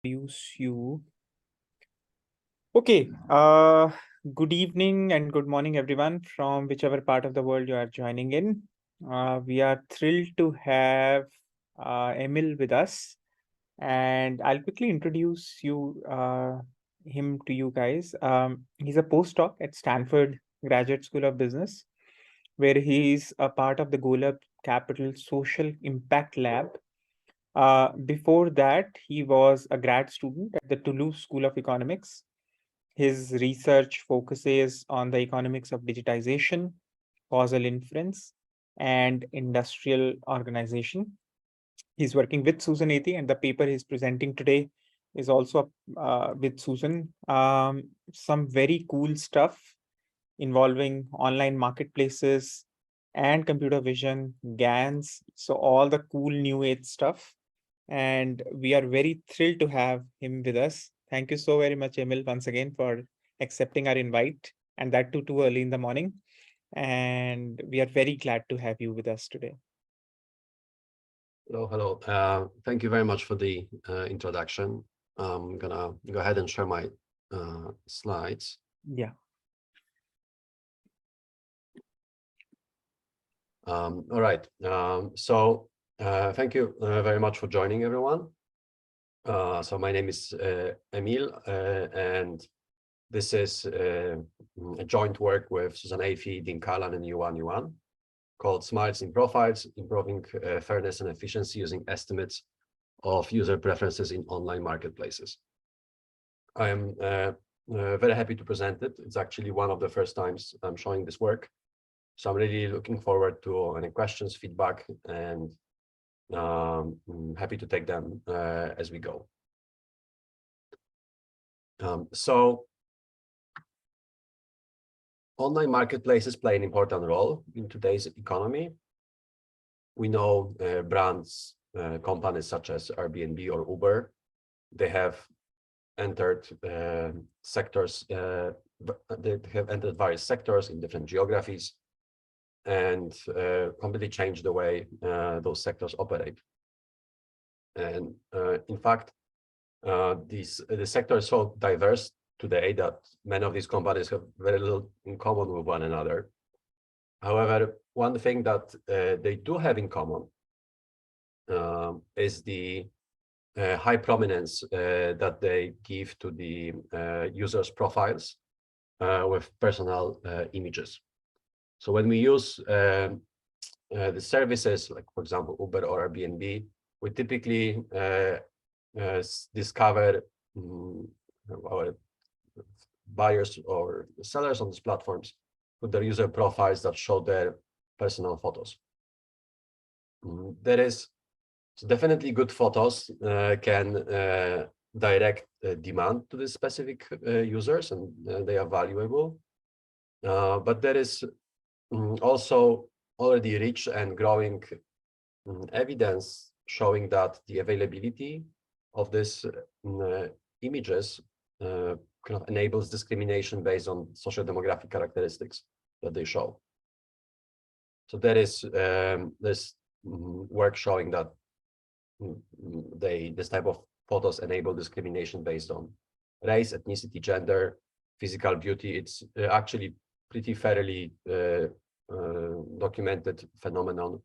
Introduce you. Okay. Good evening and good morning, everyone, from whichever part of the world you are joining in. We are thrilled to have Emil with us, and I'll quickly introduce him to you guys. He's a postdoc at Stanford Graduate School of Business, where he's a part of the Golub Capital Social Impact Lab. Before that, he was a grad student at the Toulouse School of Economics. His research focuses on the economics of digitization, causal inference, and industrial organization. He's working with Susan Athey, and the paper he's presenting today is also with Susan. Some very cool stuff involving online marketplaces and computer vision, GANs, so all the cool new age stuff. And we are very thrilled to have him with us. Thank you so very much, Emil, once again for accepting our invite, and that too early in the morning. And we are very glad to have you with us today. Hello. Thank you very much for the introduction. I'm gonna go ahead and share my slides. Yeah. All right. Thank you very much for joining, everyone. So my name is Emil, and this is a joint work with Susan Athey, Dean Callan, and Yuan, called Smiles in Profiles, Improving Fairness and Efficiency Using Estimates of User Preferences in Online Marketplaces. I am very happy to present it. It's actually one of the first times I'm showing this work. So I'm really looking forward to any questions, feedback, and happy to take them as we go. Online marketplaces play an important role in today's economy. We know brands, companies such as Airbnb or Uber, they have entered sectors, they have entered various sectors in different geographies and completely changed the way those sectors operate. And in fact, the sector is so diverse today that many of these companies have very little in common with one another. However, one thing that they do have in common is the high prominence that they give to the users' profiles with personal images. So when we use the services, like for example, Uber or Airbnb, we typically discover our buyers or sellers on these platforms with their user profiles that show their personal photos. There is definitely good photos can direct demand to the specific users, and they are valuable. But there is also already rich and growing evidence showing that the availability of these images kind of enables discrimination based on social demographic characteristics that they show. So there is this work showing that this type of photos enable discrimination based on race, ethnicity, gender, physical beauty. It's actually pretty fairly documented phenomenon,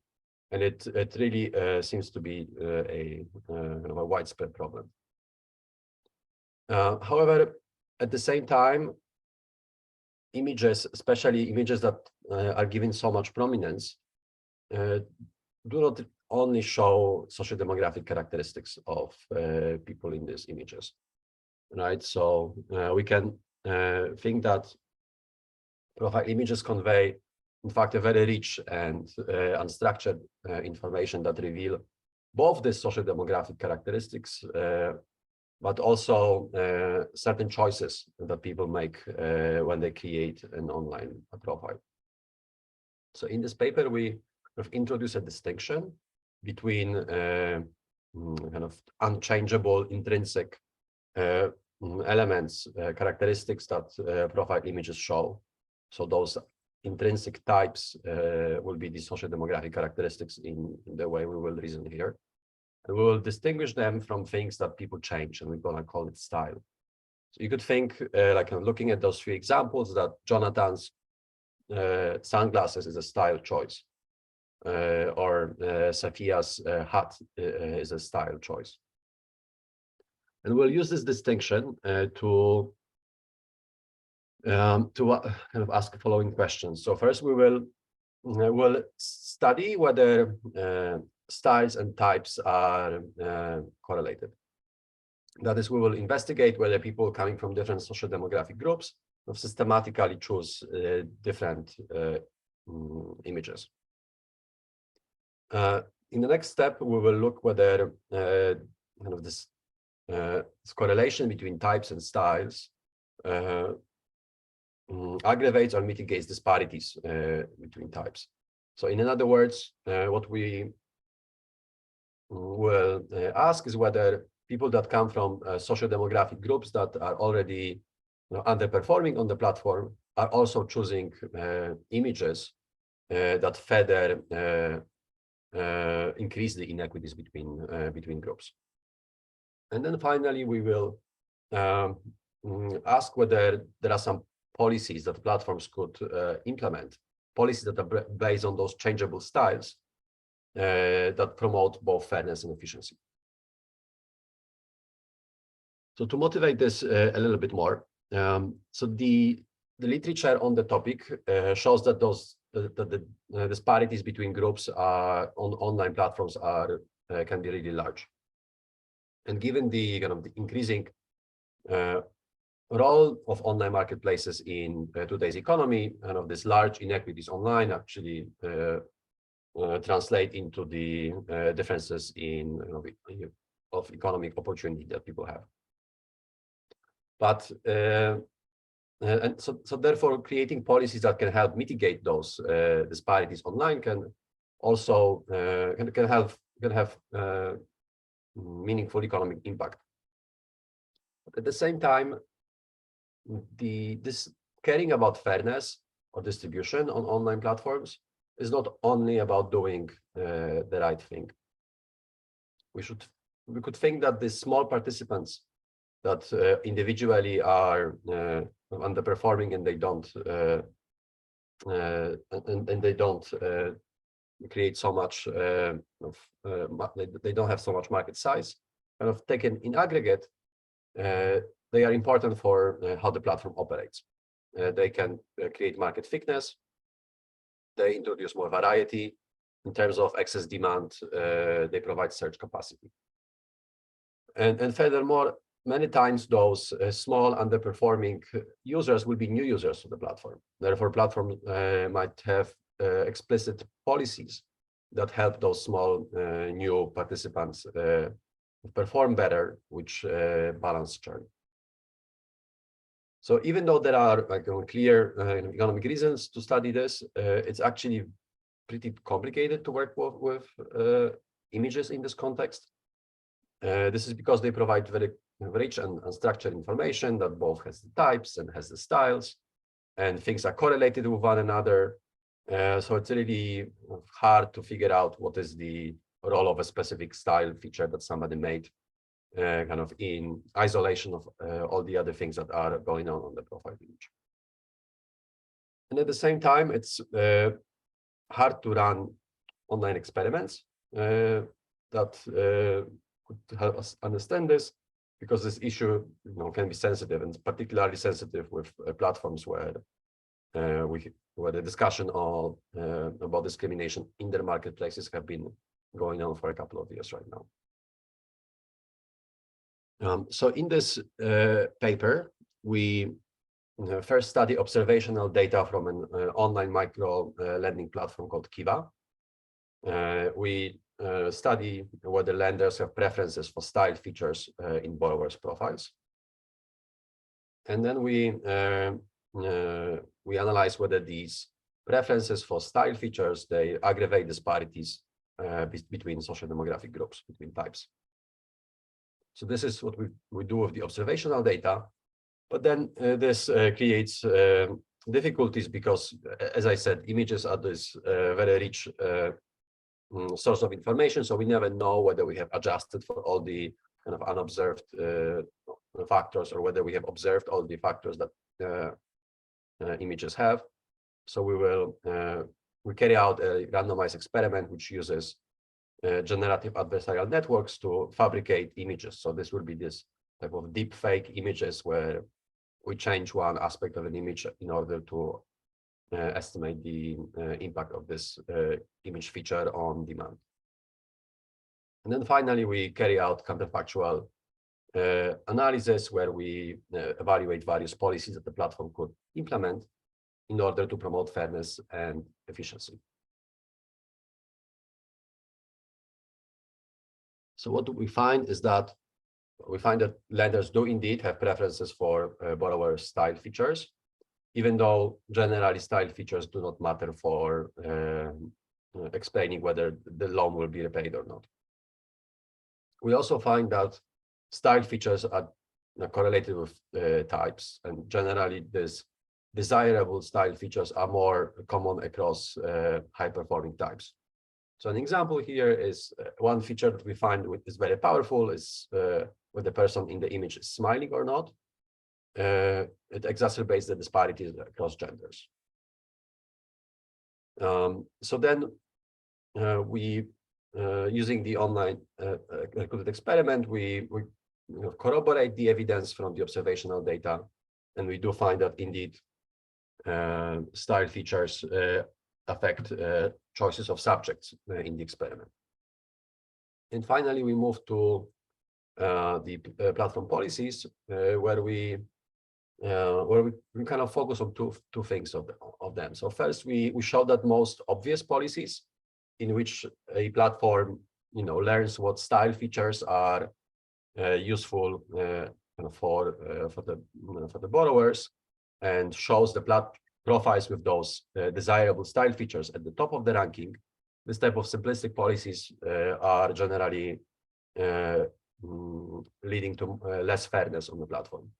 and it really seems to be a widespread problem. However, at the same time, images, especially images that are given so much prominence, do not only show social demographic characteristics of people in these images, right? So we can think that profile images convey, in fact, a very rich and unstructured information that reveal both the social demographic characteristics, but also certain choices that people make when they create an online profile. So in this paper, we have introduced a distinction between kind of unchangeable intrinsic elements, characteristics that profile images show. So those intrinsic types will be the social demographic characteristics in the way we will reason here. and we will distinguish them from things that people change, and we're going to call it style. So you could think, like looking at those 3 examples, that Jonathan's sunglasses is a style choice, or Safia's hat is a style choice. And we'll use this distinction to kind of ask the following questions. So first, we will study whether styles and types are correlated. That is, we will investigate whether people coming from different social demographic groups systematically choose different images. In the next step, we will look whether kind of this correlation between types and styles aggravates or mitigates disparities between types. So in other words, what we will ask is whether people that come from social demographic groups that are already underperforming on the platform are also choosing images that further increase the inequities between groups. And then finally, we will ask whether there are some policies that platforms could implement, policies that are based on those changeable styles that promote both fairness and efficiency. So to motivate this a little bit more, so the literature on the topic shows that the disparities between groups on online platforms can be really large. And given the kind of the increasing role of online marketplaces in today's economy, and of this large inequities online actually translate into the differences in of economic opportunity that people have. But and so therefore, creating policies that can help mitigate those disparities online can also can have meaningful economic impact. But at the same time, this caring about fairness or distribution on online platforms is not only about doing the right thing. We could think that the small participants that individually are underperforming and they don't create so much they don't have so much market size, kind of taken in aggregate, they are important for how the platform operates. They can create market thickness. They introduce more variety. In terms of excess demand, they provide search capacity. And furthermore, many times those small underperforming users will be new users to the platform. Therefore, platform might have explicit policies that help those small new participants perform better, which balance churn. So even though there are clear economic reasons to study this, it's actually pretty complicated to work with images in this context. This is because they provide very rich and structured information that both has the types and has the styles, and things are correlated with one another. So it's really hard to figure out what is the role of a specific style feature that somebody made kind of in isolation of all the other things that are going on the profile image. And at the same time, it's hard to run online experiments that could help us understand this, because this issue can be sensitive, and particularly sensitive with platforms where the discussion about discrimination in their marketplaces have been going on for a couple of years right now. So in this paper, we first study observational data from an online micro lending platform called Kiva. We study whether lenders have preferences for style features in borrowers' profiles. And then we analyze whether these preferences for style features, they aggravate disparities between social demographic groups, between types. So this is what we do with the observational data. But then this creates difficulties because, as I said, images are this very rich source of information, so we never know whether we have adjusted for all the kind of unobserved factors or whether we have observed all the factors that images have. So we carry out a randomized experiment which uses generative adversarial networks to fabricate images. So this will be this type of deep fake images where we change one aspect of an image in order to estimate the impact of this image feature on demand. And then finally, we carry out counterfactual analysis where we evaluate various policies that the platform could implement in order to promote fairness and efficiency. So what do we find is that lenders do indeed have preferences for borrower style features, even though generally style features do not matter for explaining whether the loan will be repaid or not. We also find that style features are correlated with types, and generally these desirable style features are more common across high-performing types. So an example here is one feature that we find is very powerful is whether the person in the image is smiling or not. It exacerbates the disparities across genders. So then we, using the online recruited experiment, we corroborate the evidence from the observational data, and we do find that indeed style features affect choices of subjects in the experiment. And finally, we move to the platform policies, where we kind of focus on two things of them. So first, we show that most obvious policies in which a platform learns what style features are useful for the borrowers and shows the profiles with those desirable style features at the top of the ranking. This type of simplistic policies are generally leading to less fairness on the platform.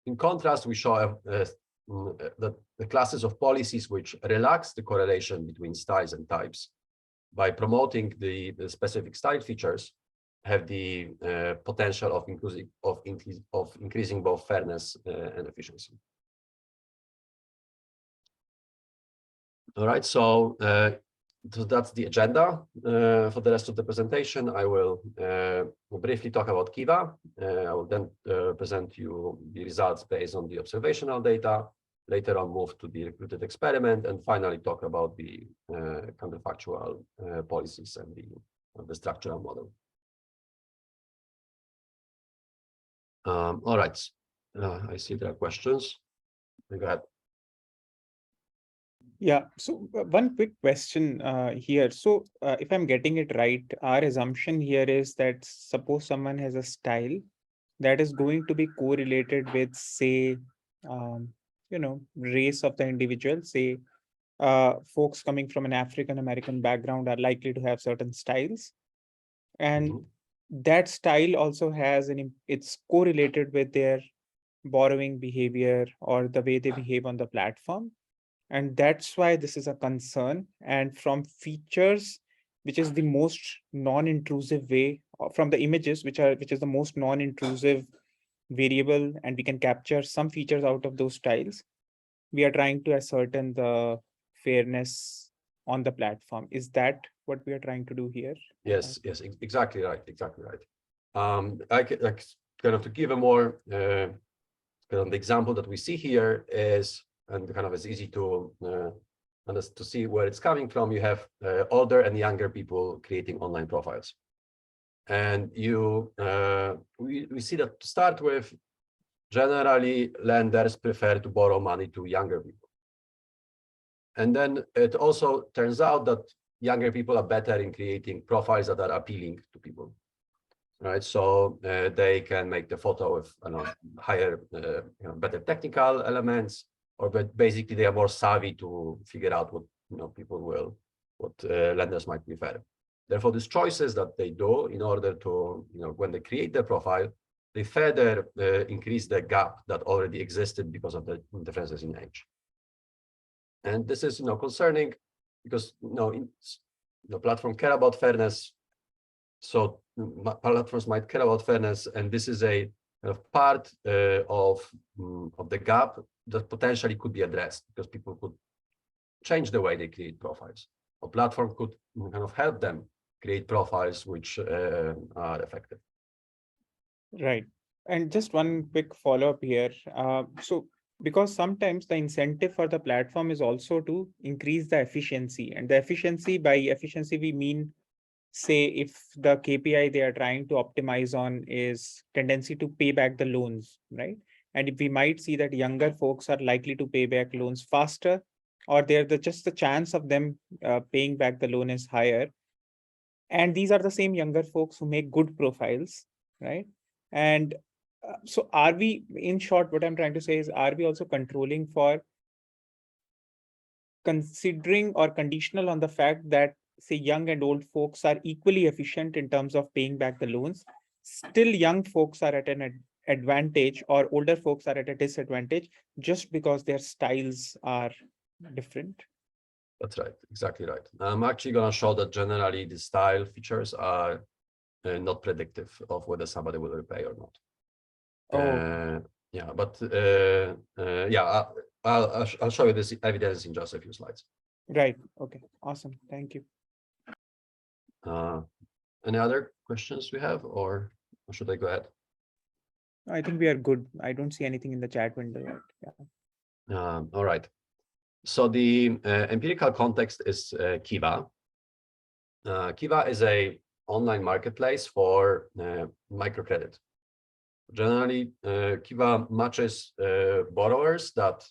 In contrast, we show that the classes of policies which relax the correlation between styles and types by promoting the specific style features have the potential of increasing both fairness and efficiency. All right, so that's the agenda for the rest of the presentation. I will briefly talk about Kiva. I will then present you the results based on the observational data. Later on, move to the recruited experiment, and finally talk about the counterfactual policies and the structural model. All right, I see there are questions. Go ahead. Yeah, so one quick question here. So if I'm getting it right, our assumption here is that suppose someone has a style that is going to be correlated with, say, race of the individual. Say, folks coming from an African American background are likely to have certain styles, and that style also has it's correlated with their borrowing behavior or the way they behave on the platform. And that's why this is a concern. And from features, which is the most non-intrusive way, from the images, which is the most non-intrusive variable, and we can capture some features out of those styles, we are trying to ascertain the fairness on the platform. Is that what we are trying to do here? Yes, exactly right, I kind of to give a more kind of the example that we see here is, and kind of it's easy to see where it's coming from. You have older and younger people creating online profiles, and we see that to start with, generally lenders prefer to borrow money to younger people, and then it also turns out that younger people are better in creating profiles that are appealing to people, right? So they can make the photo with higher, better technical elements, but basically they are more savvy to figure out what lenders might prefer. Therefore, these choices that they do in order to, when they create their profile, they further increase the gap that already existed because of the differences in age. And this is, concerning because the platform care about fairness. So platforms might care about fairness, and this is a part of the gap that potentially could be addressed, because people could change the way they create profiles. A platform could kind of help them create profiles which are effective. Right. And just one quick follow-up here. So because sometimes the incentive for the platform is also to increase the efficiency, and the efficiency, by efficiency we mean, say, if the KPI they are trying to optimize on is tendency to pay back the loans, right? And if we might see that younger folks are likely to pay back loans faster, or just the chance of them paying back the loan is higher. And these are the same younger folks who make good profiles, right? And so are we, in short, what I'm trying to say is, are we also controlling for considering or conditional on the fact that, say, young and old folks are equally efficient in terms of paying back the loans? Still, young folks are at an advantage, or older folks are at a disadvantage, just because their styles are different. That's right, exactly right. I'm actually going to show that generally the style features are not predictive of whether somebody will repay or not. Oh, Yeah, but yeah, I'll show you this evidence in just a few slides. right. Okay, awesome. Thank you. Any other questions we have, or should I go ahead? I think we are good. I don't see anything in the chat window yet. Yeah. All right. So the empirical context is Kiva. Kiva is a online marketplace for microcredit. Generally, Kiva matches borrowers that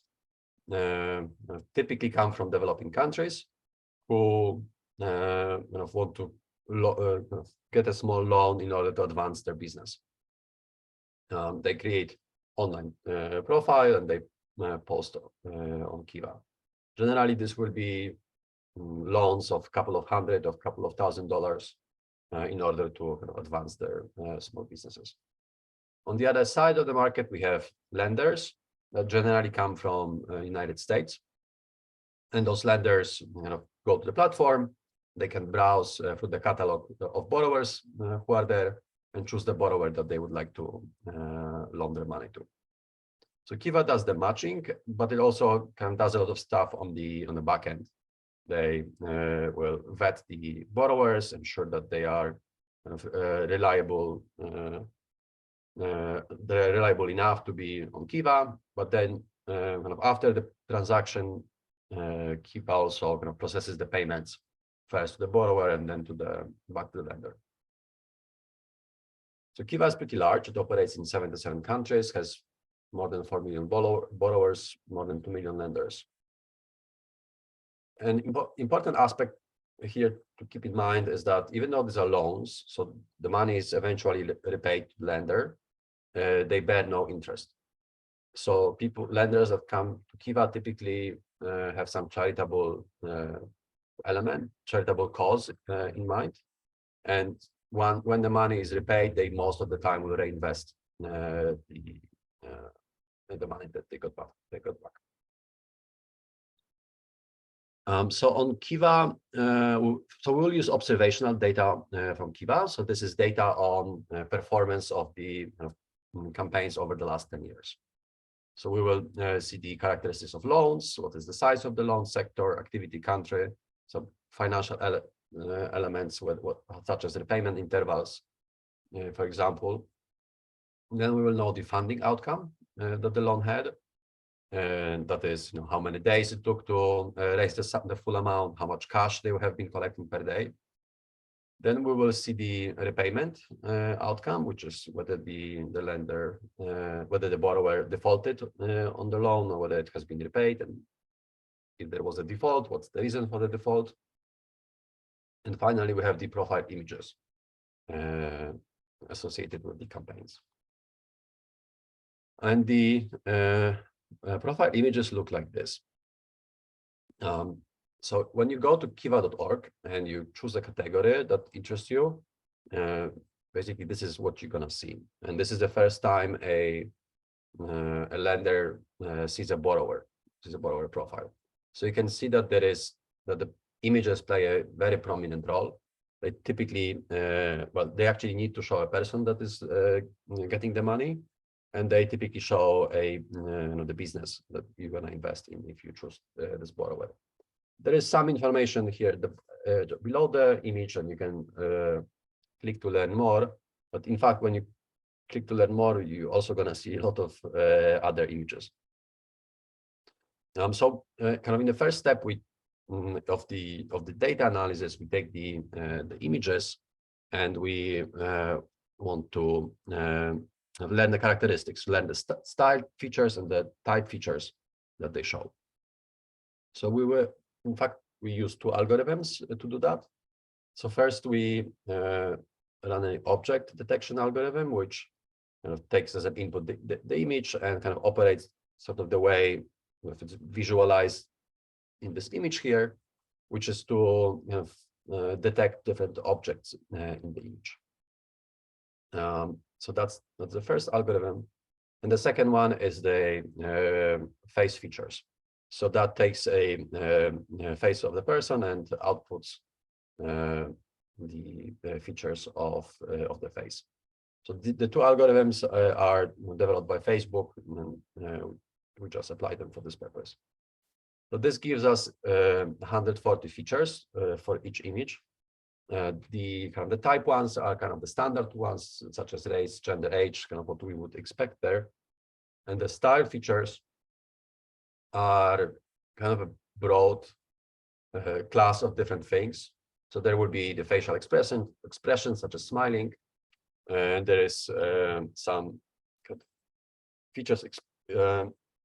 typically come from developing countries who want to get a small loan in order to advance their business. They create online profile and they post on Kiva. Generally, this will be loans of a couple of hundred or couple of $1,000s in order to advance their small businesses. On the other side of the market, we have lenders that generally come from United States. And those lenders go to the platform. They can browse through the catalog of borrowers who are there and choose the borrower that they would like to loan their money to. So Kiva does the matching, but it also does a lot of stuff on the back end. They will vet the borrowers, ensure that they are reliable. They're reliable enough to be on Kiva, but then after the transaction, Kiva also processes the payments first to the borrower and then back to the lender. So Kiva is pretty large. It operates in 77 countries, has more than 4 million borrowers, more than 2 million lenders. An important aspect here to keep in mind is that even though these are loans, so the money is eventually repaid to the lender, they bear no interest. So lenders that come to Kiva typically have some charitable charitable cause in mind. And when the money is repaid, they most of the time will reinvest the money that they got back. So on Kiva, so we'll use observational data from Kiva. So this is data on performance of the campaigns over the last 10 years. So we will see the characteristics of loans, what is the size of the loan sector, activity country, some financial elements such as repayment intervals, for example. Then we will know the funding outcome that the loan had. And that is, how many days it took to raise the full amount, how much cash they have been collecting per day. Then we will see the repayment outcome, which is whether the lender, whether the borrower defaulted on the loan or whether it has been repaid. And if there was a default, what's the reason for the default? And finally, we have the profile images associated with the campaigns. And the profile images look like this. So when you go to kiva.org and you choose a category that interests you, basically this is what you're gonna see. And this is the first time a lender sees a borrower profile. So you can see that the images play a very prominent role. They typically, well, they actually need to show a person that is getting the money, and they typically show the business that you're going to invest in if you choose this borrower. There is some information here below the image, and you can click to learn more. But in fact, when you click to learn more, you're also going to see a lot of other images. So kind of in the first step of the data analysis, we take the images, and we want to learn the characteristics, learn the style features and the type features that they show. So in fact, we use two algorithms to do that. So first we run an object detection algorithm, which kind of takes as an input the image and kind of operates sort of the way if it's visualized in this image here, which is to detect different objects in the image. So that's the first algorithm. And the second one is the face features. So that takes a face of the person and outputs the features of the face. So the two algorithms are developed by Facebook, and we just apply them for this purpose. So this gives us 140 features for each image. The type ones are kind of the standard ones, such as race, gender, age, kind of what we would expect there. And the style features are kind of a broad class of different things. So there will be the facial expressions such as smiling, and there is some kind of features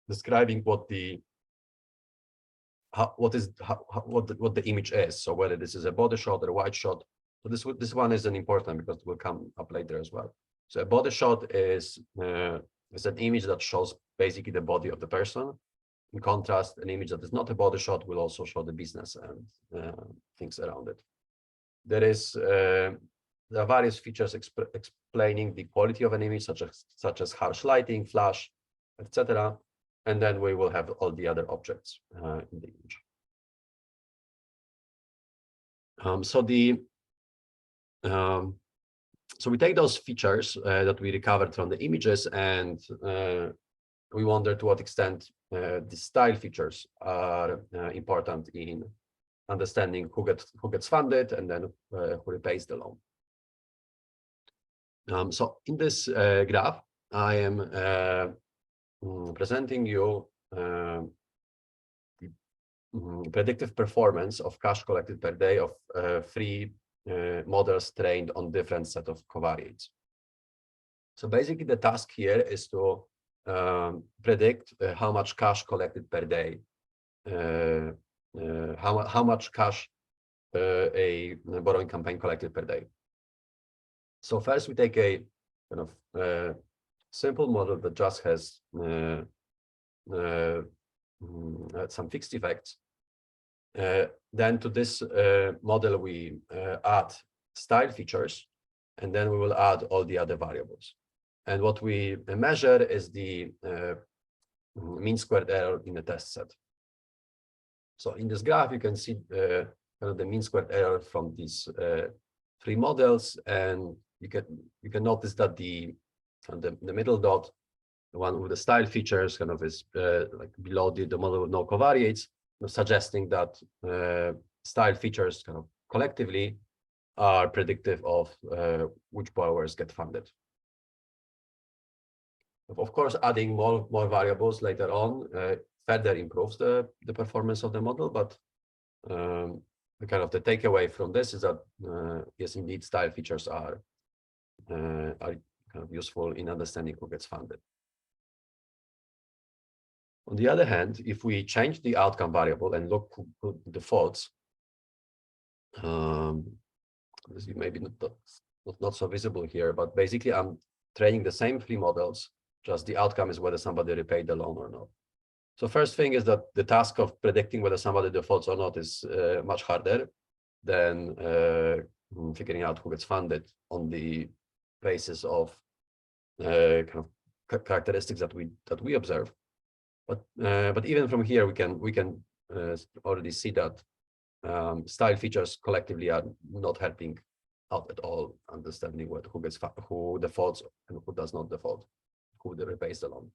describing what the image is. So whether this is a body shot or a wide shot. So this one isn't important because it will come up later as well. So a body shot is an image that shows basically the body of the person. In contrast, an image that is not a body shot will also show the business and things around it. There are various features explaining the quality of an image, such as harsh lighting, flash, etc. And then we will have all the other objects in the image. So we take those features that we recovered from the images, and we wonder to what extent the style features are important in understanding who gets funded and then who repays the loan. So in this graph, I am presenting you the predictive performance of cash collected per day of 3 models trained on different set of covariates. So basically the task here is to predict how much cash collected per day, how much cash a borrowing campaign collected per day. So first we take a kind of simple model that just has some fixed effects. Then to this model we add style features, and then we will add all the other variables. And what we measure is the mean squared error in the test set. So in this graph, you can see kind of the mean squared error from these 3 models, and you can notice that the middle dot, the one with the style features, kind of is like below the model with no covariates, suggesting that style features kind of collectively are predictive of which borrowers get funded. Of course, adding more variables later on further improves the performance of the model, but the takeaway from this is that yes, indeed, style features are kind of useful in understanding who gets funded. On the other hand, if we change the outcome variable and look who defaults, this may be not so visible here, but basically I'm training the same 3 models, just the outcome is whether somebody repaid the loan or not. So first thing is that the task of predicting whether somebody defaults or not is much harder than figuring out who gets funded on the basis of kind of characteristics that we observe. But even from here, we can already see that style features collectively are not helping out at all, understanding who defaults and who does not default, who repays the loan.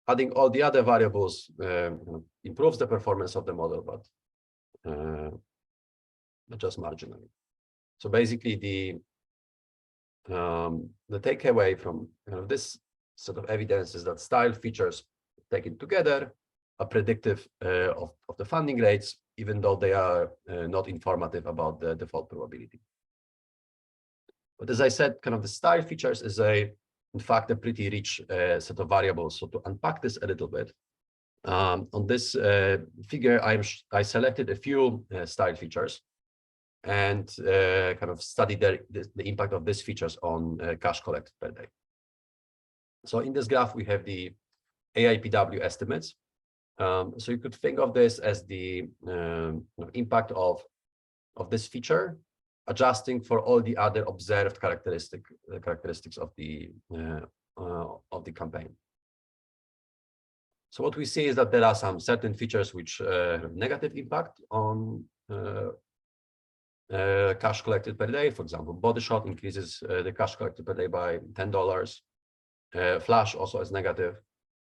Adding all the other variables improves the performance of the model, but just marginally. So basically, the takeaway from this sort of evidence is that style features taken together are predictive of the funding rates, even though they are not informative about the default probability. But as I said, kind of the style features is in fact, a pretty rich set of variables. So to unpack this a little bit, on this figure, I selected a few style features and kind of studied the impact of these features on cash collected per day. So in this graph, we have the AIPW estimates. So you could think of this as the impact of this feature, adjusting for all the other observed characteristics of the campaign. So what we see is that there are some certain features which have negative impact on cash collected per day. For example, body shot increases the cash collected per day by $10. Flash also is negative.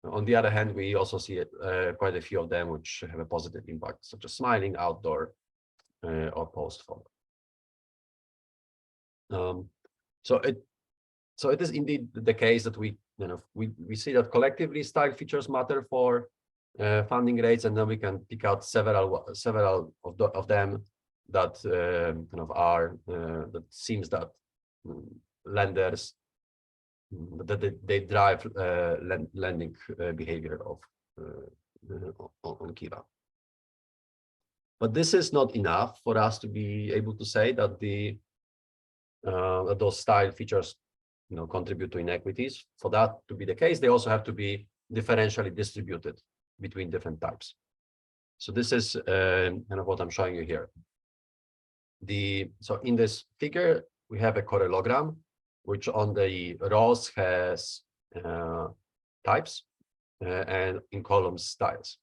On the other hand, we also see quite a few of them which have a positive impact, such as smiling, outdoor, or post-photo. So it is indeed the case that we see that collectively style features matter for funding rates, and then we can pick out several of them that kind of are that seems that lenders that they drive lending behavior on Kiva. But this is not enough for us to be able to say that those style features contribute to inequities. For that to be the case, they also have to be differentially distributed between different types. So this is kind of what I'm showing you here. So in this figure, we have a correlogram, which on the rows has types and in columns styles.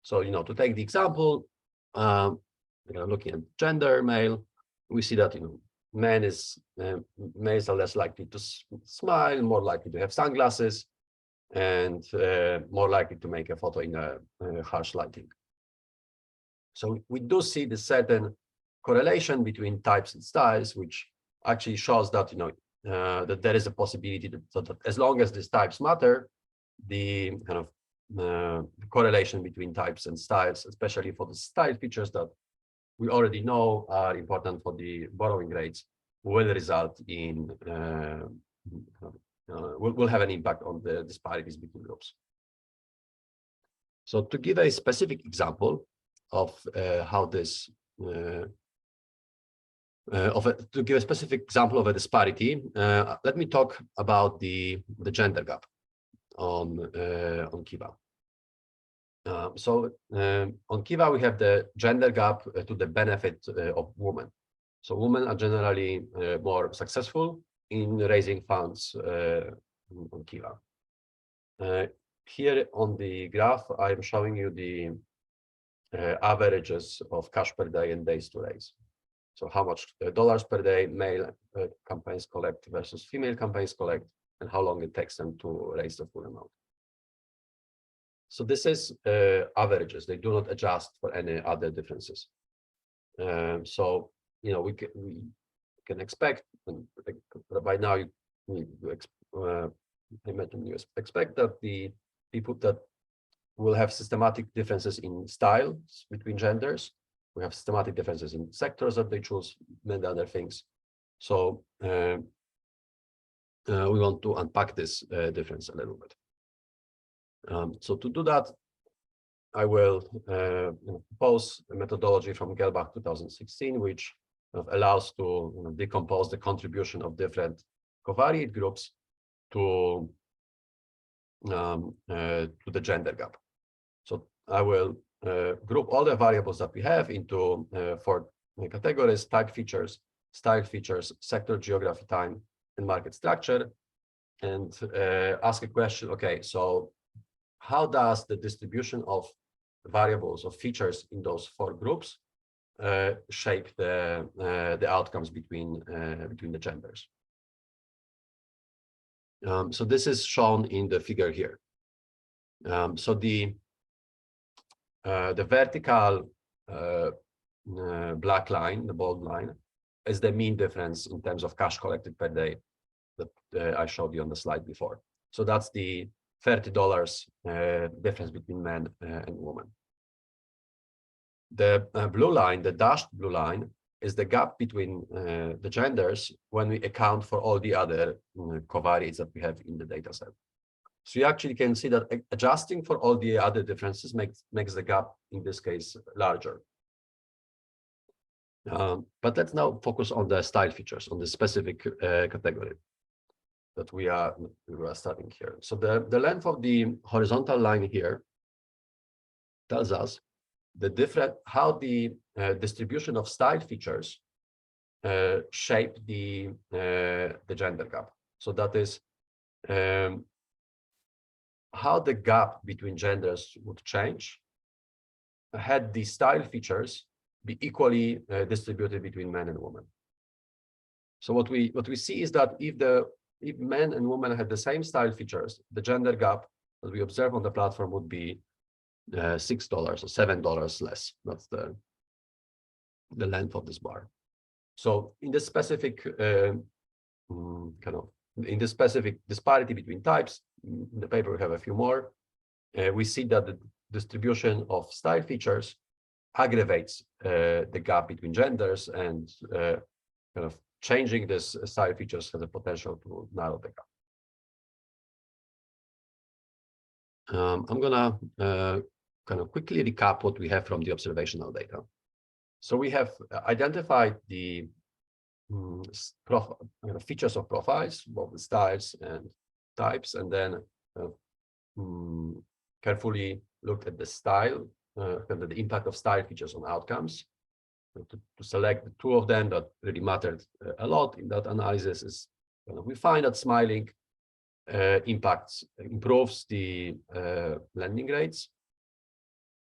So to take the example, looking at gender, male, we see that males are less likely to smile, more likely to have sunglasses, and more likely to make a photo in a harsh lighting. So we do see the certain correlation between types and styles, which actually shows that that there is a possibility that as long as these types matter, the kind of correlation between types and styles, especially for the style features that we already know are important for the borrowing rates, will result in will have an impact on the disparities between groups. So to give a specific example of how this to give a specific example of a disparity, let me talk about the gender gap on Kiva. So on Kiva, we have the gender gap to the benefit of women. So women are generally more successful in raising funds on Kiva. Here on the graph, I'm showing you the averages of cash per day and days to raise. So how much dollars per day male campaigns collect versus female campaigns collect, and how long it takes them to raise the full amount. So this is averages. They do not adjust for any other differences. So we can expect, and by now I imagine you expect that the people that will have systematic differences in styles between genders. We have systematic differences in sectors that they choose, many other things. So we want to unpack this difference a little bit. So to do that, I will propose a methodology from Gelbach 2016, which allows to decompose the contribution of different covariate groups to the gender gap. So I will group all the variables that we have into 4 categories: type features, style features, sector, geography, time, and market structure, and ask a question. Okay, so how does the distribution of variables of features in those 4 groups shape the outcomes between the genders. So this is shown in the figure here. So the vertical black line, the bold line, is the mean difference in terms of cash collected per day that I showed you on the slide before. So that's the $30 difference between men and women. The blue line, the dashed blue line, is the gap between the genders when we account for all the other covariates that we have in the data set. So you actually can see that adjusting for all the other differences makes the gap, in this case, larger. But let's now focus on the style features, on the specific category that we are studying here. So the length of the horizontal line here tells us how the distribution of style features shape the gender gap. So that is how the gap between genders would change had the style features be equally distributed between men and women. So what we see is that if men and women had the same style features, the gender gap that we observe on the platform would be $6 or $7 less. That's the length of this bar. So in this specific in this specific disparity between types, in the paper we have a few more. We see that the distribution of style features aggravates the gap between genders, and kind of changing this style features has a potential to narrow the gap. I'm gonna kind of quickly recap what we have from the observational data. So we have identified the features of profiles, both the styles and types, and then carefully looked at the style, and the impact of style features on outcomes. To select the two of them that really mattered a lot in that analysis is we find that smiling improves the landing rates,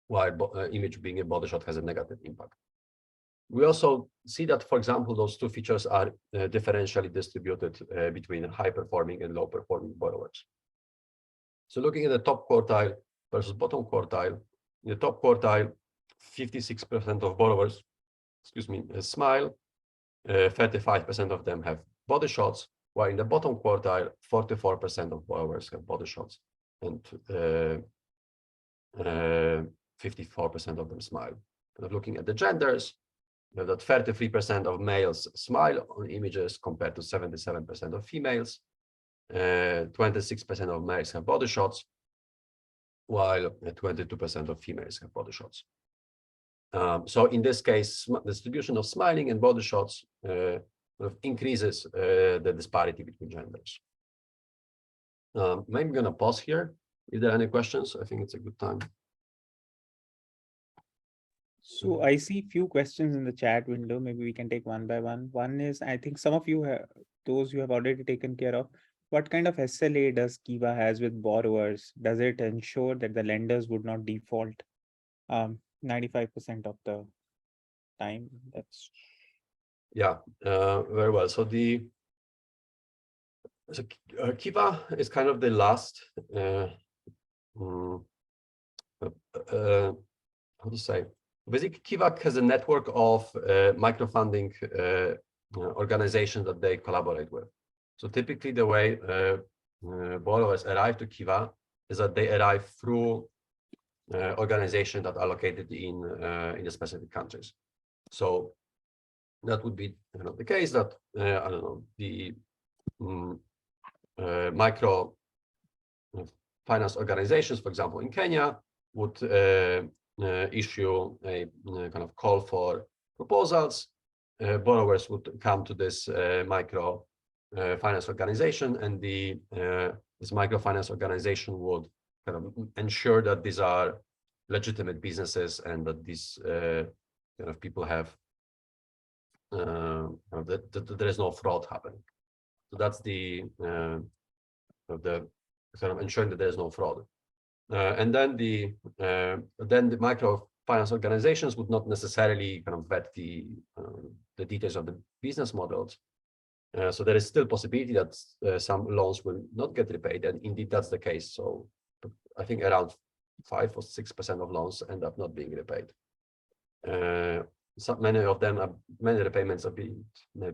while image being a body shot has a negative impact. We also see that, for example, those two features are differentially distributed between high-performing and low-performing borrowers. So looking at the top quartile versus bottom quartile, in the top quartile, 56% of borrowers, smile, 35% of them have body shots, while in the bottom quartile, 44% of borrowers have body shots, and 54% of them smile. Kind of looking at the genders, you know that 33% of males smile on images compared to 77% of females. 26% of males have body shots, while 22% of females have body shots. So in this case, the distribution of smiling and body shots increases the disparity between genders. Maybe I'm going to pause here. If there are any questions, I think it's a good time. So I see few questions in the chat window. Maybe we can take one by one. One is, I think some of you have, those you have already taken care of. What kind of SLA does Kiva has with borrowers? Does it ensure that the lenders would not default 95% of the time? That's very well. So Kiva is kind of the last how to say. Basically, Kiva has a network of microfunding organizations that they collaborate with. So typically, the way borrowers arrive to Kiva is that they arrive through organizations that are located in the specific countries. So that would be the case that I don't know, the micro finance organizations, for example, in Kenya, would issue a kind of call for proposals. Borrowers would come to this micro finance organization, and this microfinance organization would kind of ensure that these are legitimate businesses and that these kind of people have that there is no fraud happening. So that's the kind of ensuring that there is no fraud. And then the micro finance organizations would not necessarily kind of vet the details of the business models. So there is still possibility that some loans will not get repaid, and indeed that's the case. So I think around 5 or 6% of loans end up not being repaid. So many of them many repayments are being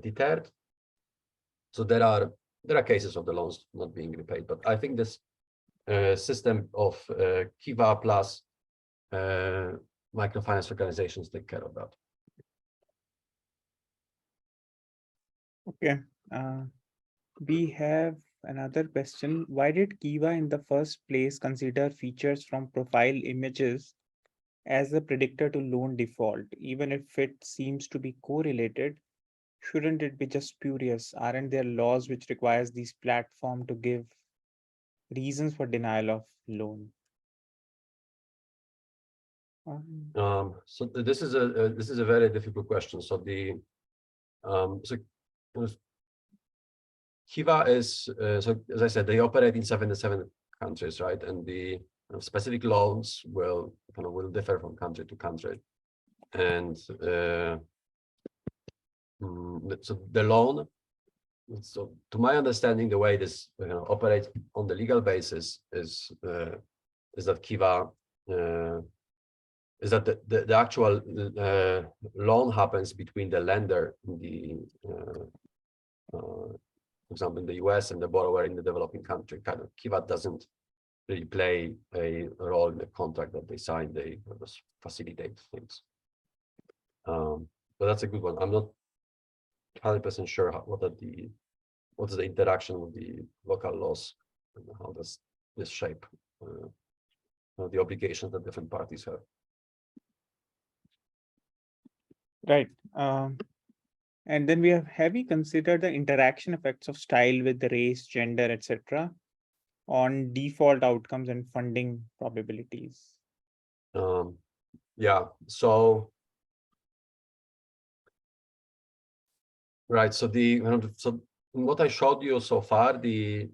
deterred. So there are cases of the loans not being repaid, but I think this system of Kiva plus microfinance organizations take care of that. Okay. We have another question. Why did Kiva in the first place consider features from profile images as a predictor to loan default? Even if it seems to be correlated, shouldn't it be just spurious? Aren't there laws which requires these platforms to give reasons for denial of loan? So this is a very difficult question. So Kiva is so as I said, they operate in 77 countries, right? And the specific loans will differ from country to country. And so the loan, so to my understanding, the way this operates on the legal basis is that Kiva is that the actual loan happens between the lender in the for example in the US and the borrower in the developing country. Kind of Kiva doesn't really play a role in the contract that they sign. They just facilitate things. But that's a good one. I'm not 100% sure what is the interaction with the local laws and how does this shape the obligations that different parties have. Right. And then have we considered the interaction effects of style with the race, gender, etc. on default outcomes and funding probabilities? Yeah, so right, so so what I showed you so far, the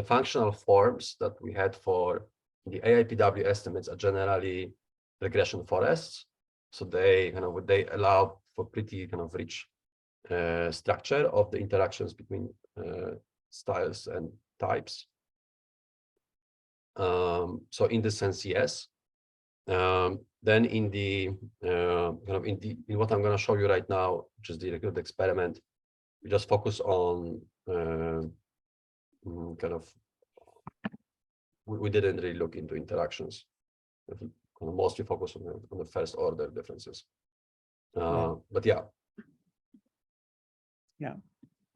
functional forms that we had for the AIPW estimates are generally regression forests. So they they allow for pretty rich structure of the interactions between styles and types. So in this sense, yes. Then in the in what I'm going to show you right now, which is the recruit experiment, we just focus on we didn't really look into interactions. We mostly focus on the first order differences. But yeah. Yeah.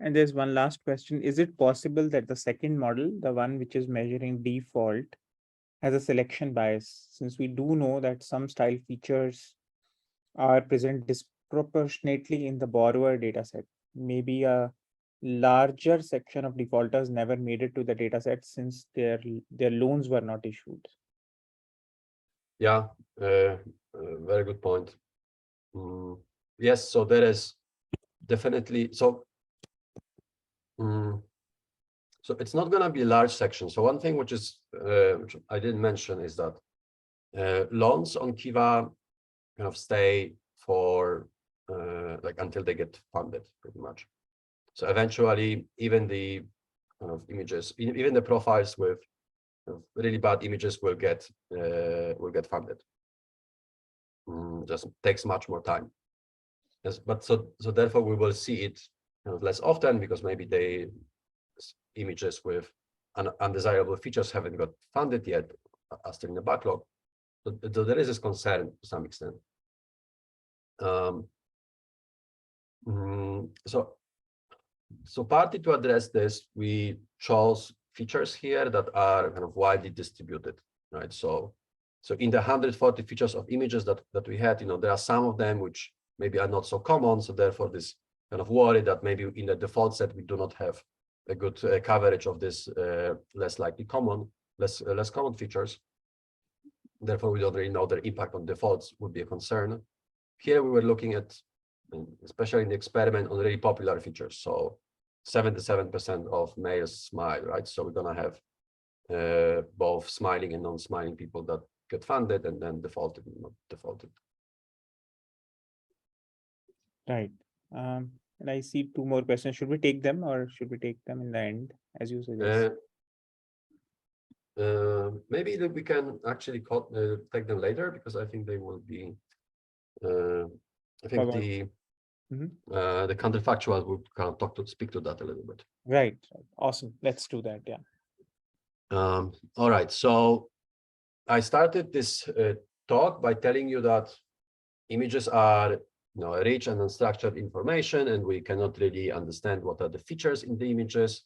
And there's one last question. Is it possible that the second model, the one which is measuring default, has a selection bias, since we do know that some style features are present disproportionately in the borrower dataset? Maybe a larger section of defaulters never made it to the dataset since their loans were not issued. Yeah, very good point. Yes, so there is definitely so it's not going to be a large section. So one thing which I didn't mention is that loans on Kiva stay for until they get funded, pretty much. So eventually, even the images, even the profiles with really bad images will get funded. Just takes much more time. Yes, but so therefore we will see it less often, because maybe images with undesirable features haven't got funded yet, are still in the backlog. So there is this concern to some extent. So partly to address this, we chose features here that are widely distributed, right? So in the 140 features of images that we had, there are some of them which maybe are not so common. So therefore, this worry that maybe in the default set we do not have a good coverage of this less common features. Therefore, we don't really know their impact on defaults would be a concern. Here we were looking at, especially in the experiment, on really popular features. So 77% of males smile, right? So we're gonna have both smiling and non-smiling people that get funded and then defaulted, not defaulted. Right. And I see two more questions. Should we take them or should we take them in the end, as you suggest? Maybe we can actually take them later, because I think they will be. I think Covered. the counterfactual would kind of speak to that a little bit. Right. Awesome. Let's do that. Yeah. All right. So I started this talk by telling you that images are rich and unstructured information, and we cannot really understand what are the features in the images.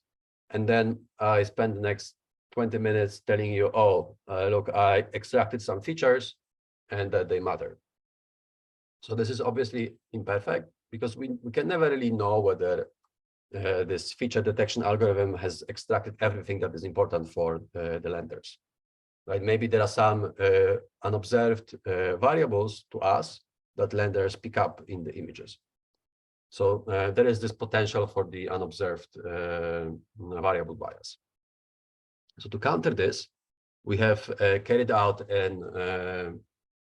And then I spent the next 20 minutes telling you, oh, look, I extracted some features and that they matter. So this is obviously imperfect, because we can never really know whether this feature detection algorithm has extracted everything that is important for the lenders. Right? Maybe there are some unobserved variables to us that lenders pick up in the images. So there is this potential for the unobserved variable bias. So to counter this, we have carried out an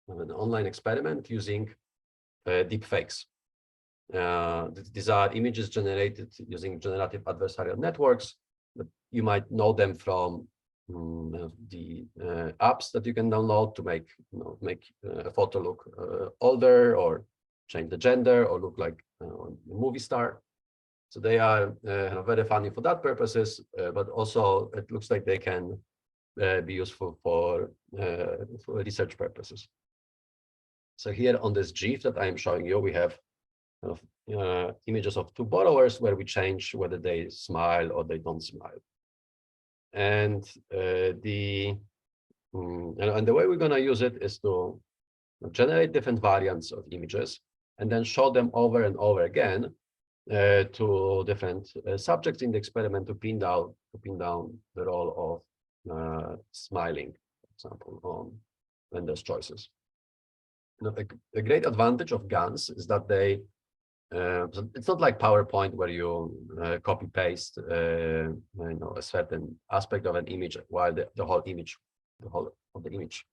online experiment using deepfakes. These are images generated using generative adversarial networks. But you might know them from the apps that you can download to make a photo look older, or change the gender, or look like a movie star. So they are very funny for that purposes, but also it looks like they can be useful for research purposes. So here on this GIF that I am showing you, we have images of two borrowers where we change whether they smile or they don't smile. And the way we're going to use it is to generate different variants of images and then show them over and over again to different subjects in the experiment to pin down the role of smiling, for example, on lenders' choices. A great advantage of GANs is that they so it's not like PowerPoint where you copy paste a certain aspect of an image while the whole of the image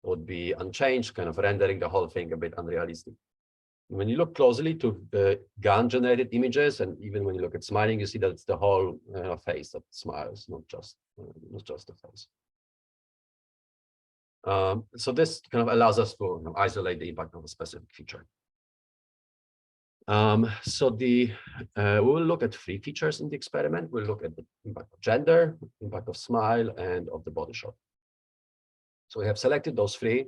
would be unchanged, kind of rendering the whole thing a bit unrealistic. When you look closely to GAN generated images, and even when you look at smiling, you see that it's the whole face that smiles, not just the face. So this kind of allows us to isolate the impact of a specific feature. So we will look at three features in the experiment. We'll look at the impact of gender, impact of smile, and of the body shot. So we have selected those three,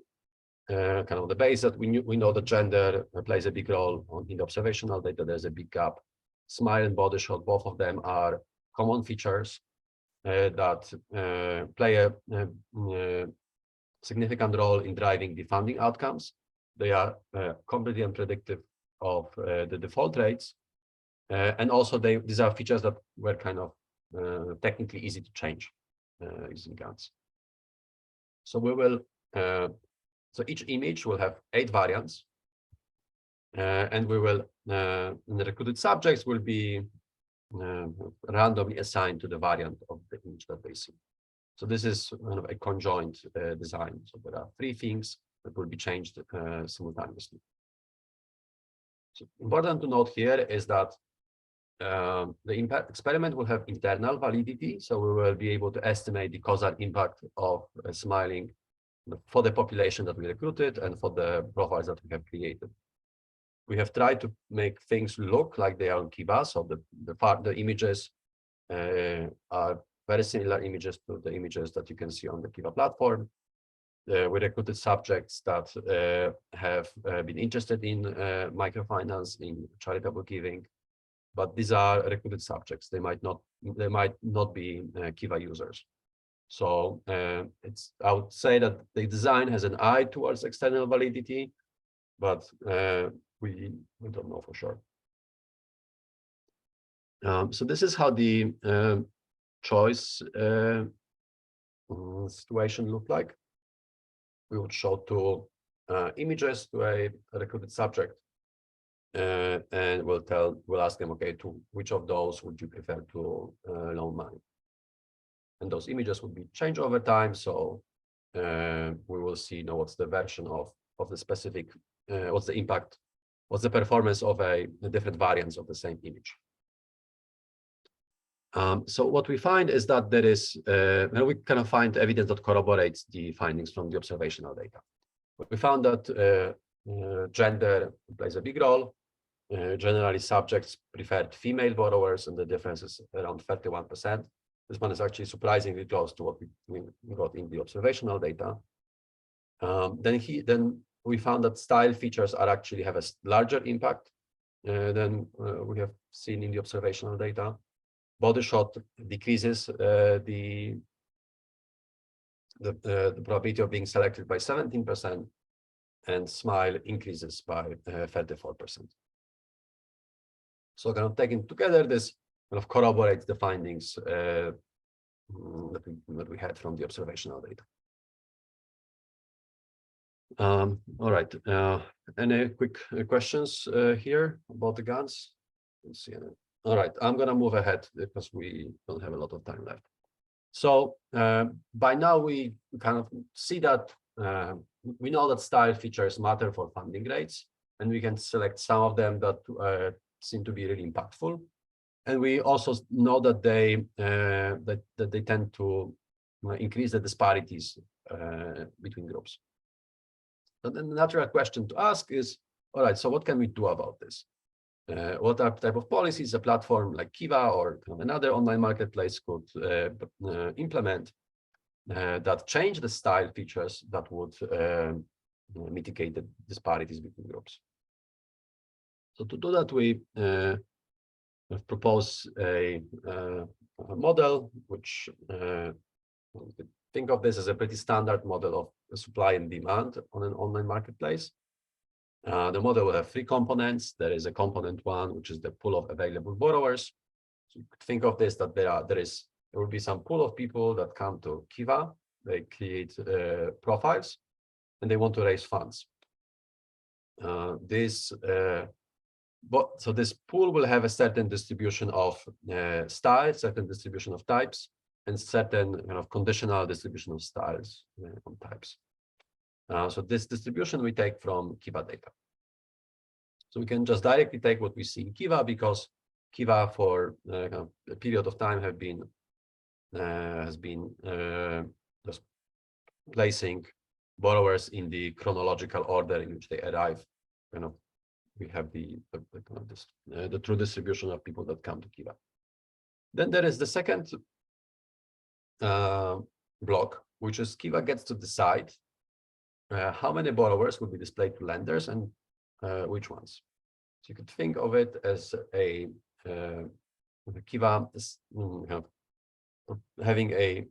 kind of the base that we know that gender plays a big role in the observational data. There's a big gap. Smile and body shot, both of them are common features that play a significant role in driving the funding outcomes. They are completely unpredictable of the default rates, and also these are features that were kind of technically easy to change using GANs. So we will so each image will have 8 variants, and we will the recruited subjects will be randomly assigned to the variant of the image that they see. So this is kind of a conjoint design. So there are 3 things that will be changed simultaneously. So important to note here is that the experiment will have internal validity, so we will be able to estimate the causal impact of smiling for the population that we recruited and for the profiles that we have created. We have tried to make things look like they are on Kiva, so the images are very similar images to the images that you can see on the Kiva platform. We recruited subjects that have been interested in microfinance, in charitable giving, but these are recruited subjects. They might not be Kiva users. So I would say that the design has an eye towards external validity, but we don't know for sure. So this is how the choice situation looked like. We would show 2 images to a recruited subject, and we'll ask them, okay, to which of those would you prefer to loan money? And those images would be changed over time. So we will see, you know, what's the version of the specific, what's the impact, what's the performance of the different variants of the same image. So what we find is that there is, we kind of find evidence that corroborates the findings from the observational data. We found that gender plays a big role. Generally, subjects preferred female borrowers, and the difference is around 31%. This one is actually surprisingly close to what we got in the observational data. Then we found that style features actually have a larger impact than we have seen in the observational data. Body shot decreases the probability of being selected by 17%, and smile increases by 34%. So kind of taken together, this kind of corroborates the findings that we had from the observational data. All right. Any quick questions here about the GANs? Let's see. All right, I'm going to move ahead because we don't have a lot of time left. So by now we kind of see that we know that style features matter for funding rates, and we can select some of them that seem to be really impactful. And we also know that they that they tend to increase the disparities between groups. But then the natural question to ask is, all right, so what can we do about this? What type of policies a platform like Kiva or another online marketplace could implement that change the style features that would mitigate the disparities between groups? So to do that, we propose a model which think of this as a pretty standard model of supply and demand on an online marketplace. The model will have three components. There is a component one, which is the pool of available borrowers. So you could think of this that there will be some pool of people that come to Kiva. They create profiles, and they want to raise funds. So this pool will have a certain distribution of styles, certain distribution of types, and certain kind of conditional distribution of styles on types. So this distribution we take from Kiva data. So we can just directly take what we see in Kiva, because Kiva for a period of time has been just placing borrowers in the chronological order in which they arrive. We have the true distribution of people that come to Kiva. Then there is the second block, which is Kiva gets to decide how many borrowers will be displayed to lenders and which ones. So you could think of it as a Kiva having a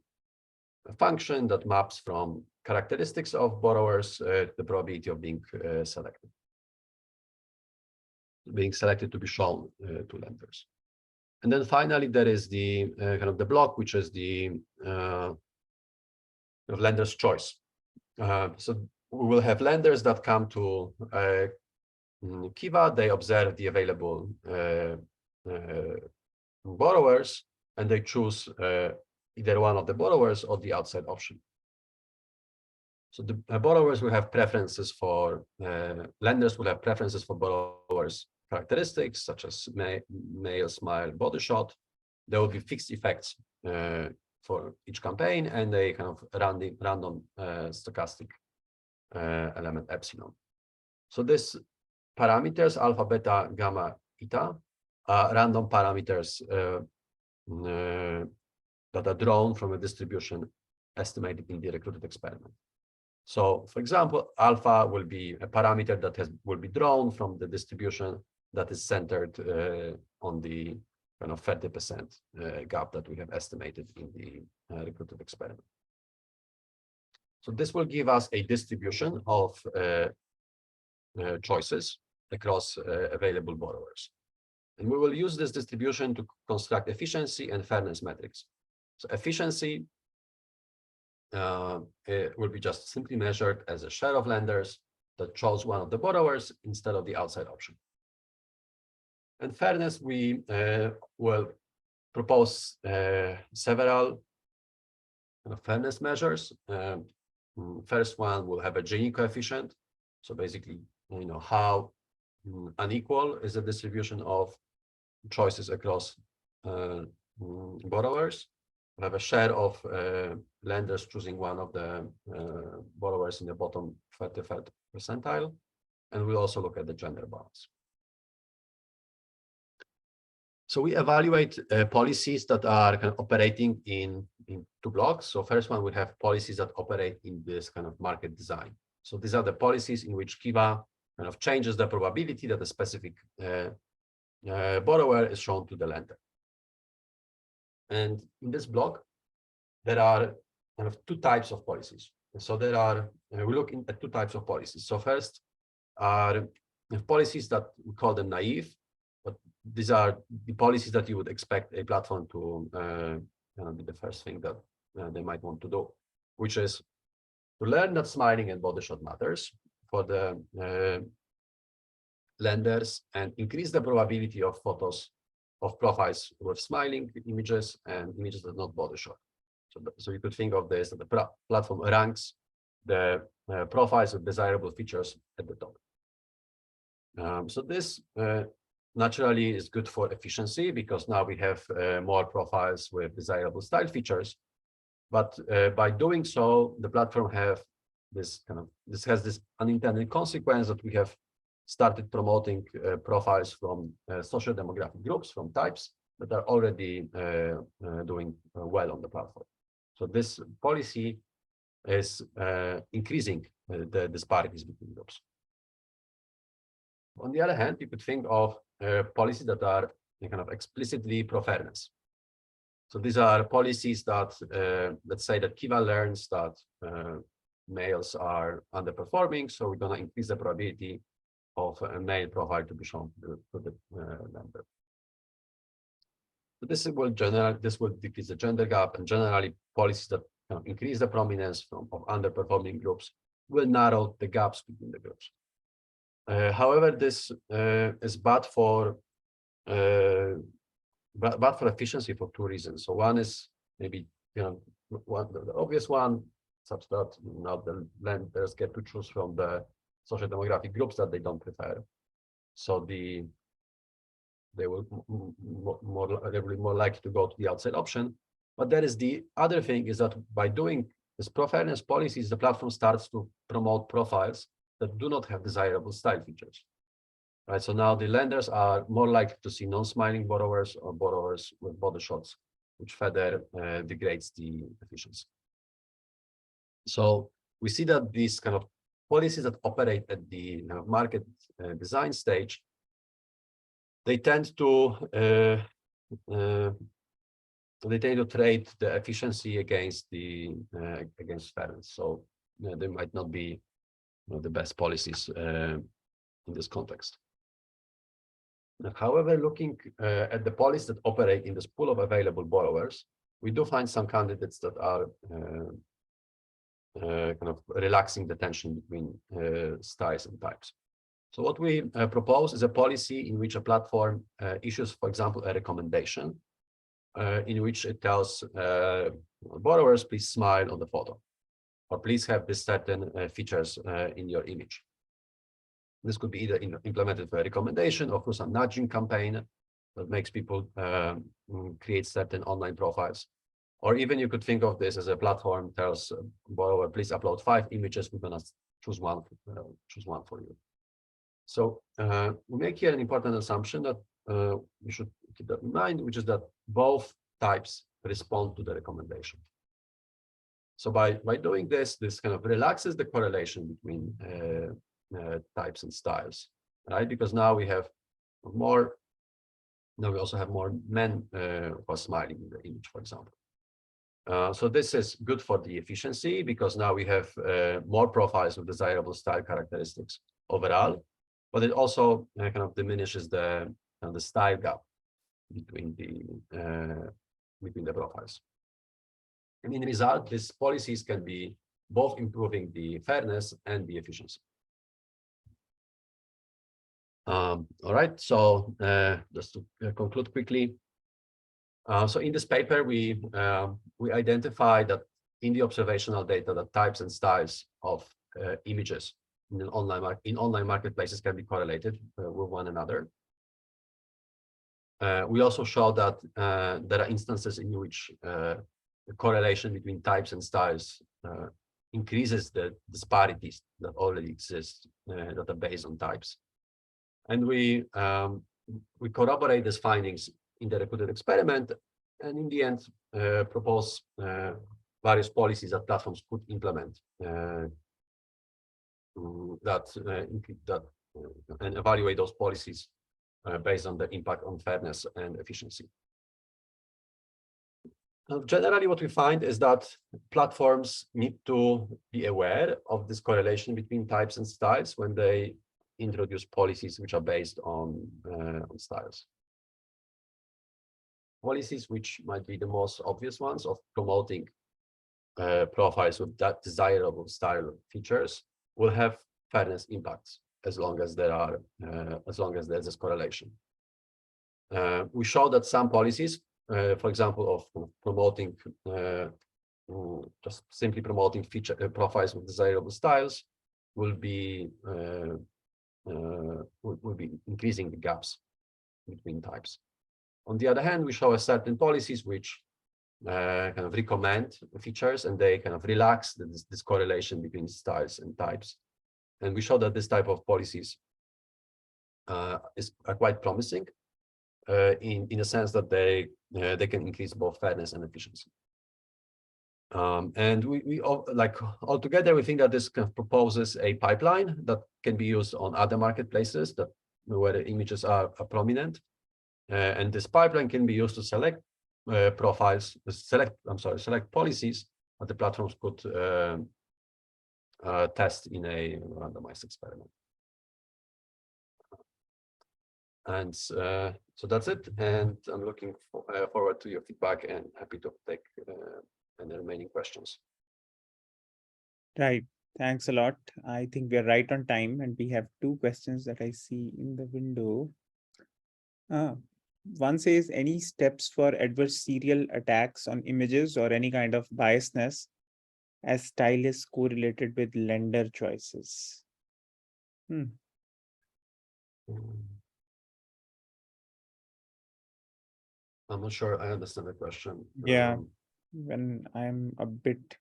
function that maps from characteristics of borrowers the probability of being selected to be shown to lenders. And then finally, there is the the block, which is the lender's choice. So we will have lenders that come to Kiva. They observe the available borrowers, and they choose either one of the borrowers or the outside option. So the borrowers will have preferences for lenders will have preferences for borrowers' characteristics, such as male, smile, body shot. There will be fixed effects for each campaign, and a kind of random stochastic element epsilon. So these parameters, alpha, beta, gamma, eta, are random parameters that are drawn from a distribution estimated in the recruited experiment. So, for example, alpha will be a parameter that will be drawn from the distribution that is centered on the kind of 30% gap that we have estimated in the recruited experiment. So this will give us a distribution of choices across available borrowers. And we will use this distribution to construct efficiency and fairness metrics. So efficiency will be just simply measured as a share of lenders that chose one of the borrowers instead of the outside option. And fairness, we will propose several fairness measures. First one will have a Gini coefficient. So basically, how unequal is the distribution of choices across borrowers. We have a share of lenders choosing one of the borrowers in the bottom 33rd percentile. And we also look at the gender balance. So we evaluate policies that are kind of operating in two blocks. So first one, we have policies that operate in this kind of market design. So these are the policies in which Kiva kind of changes the probability that a specific borrower is shown to the lender. And in this block, there are kind of two types of policies. So there are, we look at two types of policies. So first are policies that we call them naive, but these are the policies that you would expect a platform to be the first thing that they might want to do, which is to learn that smiling and body shot matters for the lenders and increase the probability of photos of profiles with smiling images and images that are not body shot. So you could think of this that the platform ranks the profiles with desirable features at the top. So this naturally is good for efficiency because now we have more profiles with desirable style features. But by doing so, the platform has this unintended consequence that we have started promoting profiles from social demographic groups, from types that are already doing well on the platform. So this policy is increasing the disparities between groups. On the other hand, you could think of policies that are kind of explicitly pro-fairness. So these are policies that, let's say that Kiva learns that males are underperforming, so we're going to increase the probability of a male profile to be shown to the lender. So this will decrease the gender gap, and generally policies that increase the prominence of underperforming groups will narrow the gaps between the groups. However, this is bad for efficiency for two reasons. So one is maybe the obvious one, such that now the lenders get to choose from the social demographic groups that they don't prefer. So they will be more likely to go to the outside option. But there is the other thing is that by doing this pro-fairness policies, the platform starts to promote profiles that do not have desirable style features. Right. So now the lenders are more likely to see non-smiling borrowers or borrowers with body shots, which further degrades the efficiency. So we see that these kind of policies that operate at the market design stage, they tend to trade the efficiency against fairness. So they might not be the best policies in this context. However, looking at the policies that operate in this pool of available borrowers, we do find some candidates that are kind of relaxing the tension between styles and types. So what we propose is a policy in which a platform issues, for example, a recommendation in which it tells borrowers, please smile on the photo, or please have this certain features in your image. This could be either implemented for a recommendation or through some nudging campaign that makes people create certain online profiles. Or even you could think of this as a platform tells borrower, please upload 5 images. We're going to choose one for you. So we make here an important assumption that we should keep that in mind, which is that both types respond to the recommendation. So by doing this kind of relaxes the correlation between types and styles, right? Because now we have more. Now we also have more men who are smiling in the image, for example. So this is good for the efficiency because now we have more profiles with desirable style characteristics overall, but it also kind of diminishes the style gap between the profiles. And in result, these policies can be both improving the fairness and the efficiency. All right, so just to conclude quickly. So in this paper, we identify that in the observational data that types and styles of images in online marketplaces can be correlated with one another. We also show that there are instances in which the correlation between types and styles increases the disparities that already exist that are based on types. And we corroborate these findings in the repeated experiment, and in the end propose various policies that platforms could implement and evaluate those policies based on the impact on fairness and efficiency. Generally, what we find is that platforms need to be aware of this correlation between types and styles when they introduce policies which are based on styles. Policies which might be the most obvious ones of promoting profiles with that desirable style features will have fairness impacts as long as there's this correlation. We show that some policies, for example, of promoting just simply promoting feature profiles with desirable styles, will be increasing the gaps between types. On the other hand, we show certain policies which kind of recommend features, and they kind of relax this correlation between styles and types. And we show that this type of policies are quite promising in a sense that they can increase both fairness and efficiency. And we altogether, we think that this kind of proposes a pipeline that can be used on other marketplaces where the images are prominent. And this pipeline can be used to select select policies that the platforms could test in a randomized experiment. And so that's it. And I'm looking forward to your feedback and happy to take any remaining questions. Right. Thanks a lot. I think we're right on time, and we have two questions that I see in the window. One says, any steps for adversarial attacks on images or any kind of biasness as style is correlated with lender choices? I'm not sure I understand the question. Yeah, when I'm a bit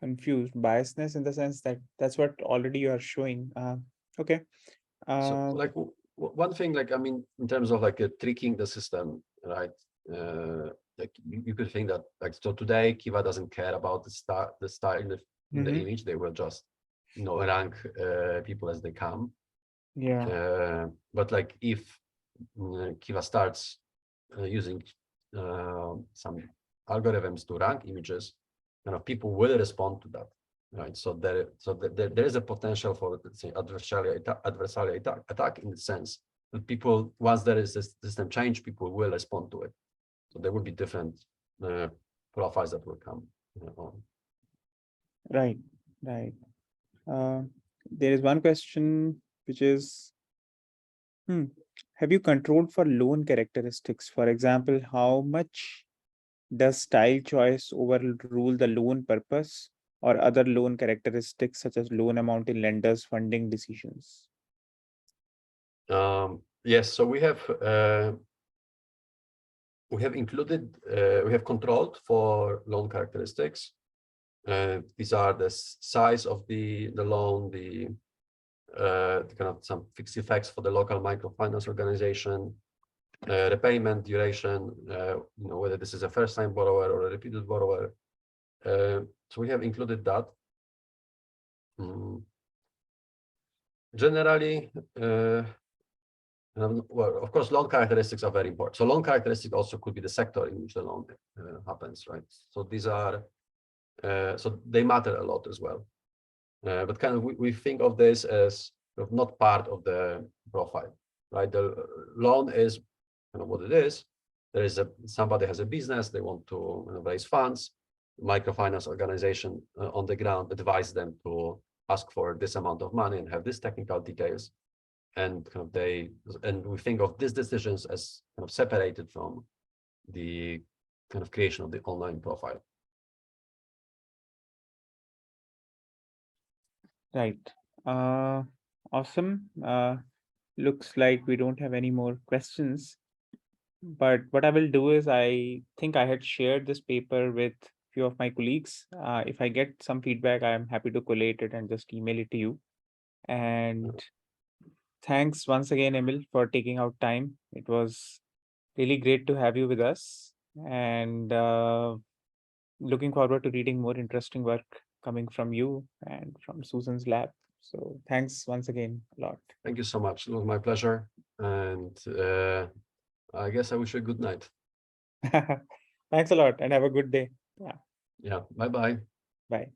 confused, biasness in the sense that that's what already you are showing. Okay. So like one thing, like, I mean, in terms of like tricking the system, right? Like you could think that, like, so today Kiva doesn't care about the style in the image. They will just, you know, rank people as they come. Yeah. But like if Kiva starts using some algorithms to rank images, you know, people will respond to that, right? So there is a potential for, let's say, adversarial attack in the sense that people, once there is this system change, people will respond to it. So there will be different profiles that will come on. Right. There is one question which is, have you controlled for loan characteristics? For example, how much does style choice overrule the loan purpose or other loan characteristics such as loan amount in lenders' funding decisions? Yes, so we have included, we have controlled for loan characteristics. These are the size of the loan, the kind of some fixed effects for the local microfinance organization, repayment duration, you know, whether this is a first-time borrower or a repeated borrower. So we have included that. Generally, well, of course, loan characteristics are very important. So loan characteristics also could be the sector in which the loan happens, right? So these are, so they matter a lot as well. But kind of we think of this as sort of not part of the profile, right? The loan is kind of what it is. There is somebody has a business, they want to raise funds. Microfinance organization on the ground advise them to ask for this amount of money and have these technical details. And kind of we think of these decisions as kind of separated from the kind of creation of the online profile. Right. Awesome. Looks like we don't have any more questions. But what I will do is, I think I had shared this paper with a few of my colleagues. If I get some feedback, I am happy to collate it and just email it to you. And thanks once again, Emil, for taking out time. It was really great to have you with us. And looking forward to reading more interesting work coming from you and from Susan's lab. So thanks once again a lot. Thank you so much. It was my pleasure. And I guess I wish you a good night. Thanks a lot and have a good day. Yeah. Yeah. Bye-bye. Bye.